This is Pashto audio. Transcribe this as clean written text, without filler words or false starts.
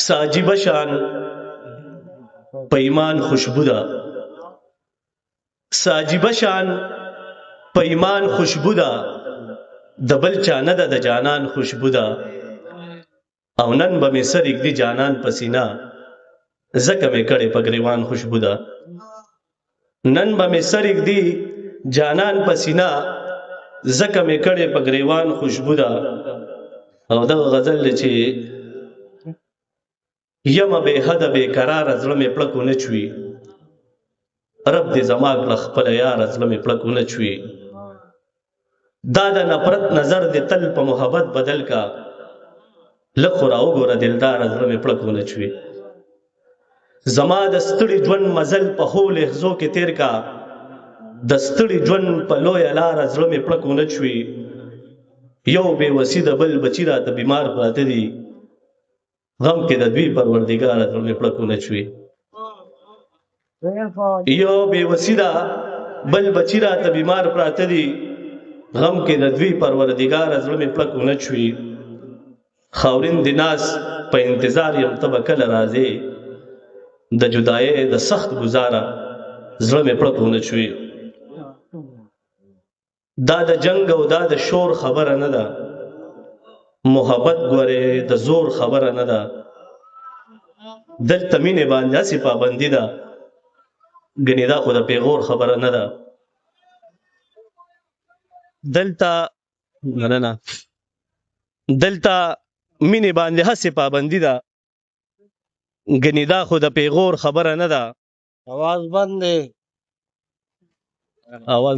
ساجب شان په ایمان خوشبو ده ساجب شان په ایمان خوشبو ده د بل چا نه ده د جانان خوشبو ده او نن به مې سر ایږدي جانان په سینه ځکه مې کړې په ګریوان خوشبو ده نن به مې سر ایږدي جانان په سینه ځکه مې کړې په ګریوان خوشبو ده او دغه غزل چې یمه بې حده بې قراره زړه مې پړکو نه چوي رب دې زما کړه خپله یاره زړه مې پړکو نه چوي دا د نفرت نظر دې تل په محبت بدل کا لږ خو راوګوره دلداره زړه مې پړکو نه چوي زما د ستړي ژوند مزل په هو لحظو کې تیر کا د ستړي ژوند په لویه لاره زړه مې پړکو نه چوي یو بې وسي د بل بچي راته بیمار پراته دي غم کې د دوی پروردګاره زړه مې پړکو نه چوي یو بې وسي ده بل بچي راته بیمار پراته دي غم کې د دوی پروردګاره زړه مې پړکو نه چوي خاورین د ناس په انتظار یم ته به کله راځې د جدایۍ د سخت گزاره زړه مې پړکو نه چوي دا د جنگ او دا د شور خبره نه ده محبت ګورې د زور خبره نه ده دلته مینې باندې هسې پابندي ده ګنې دا خو د پیغور خبره نه ده دلته مینې باندې هسې پابندي ده ګنې دا خو د پیغور خبره نه ده आवाज बंद है आवाज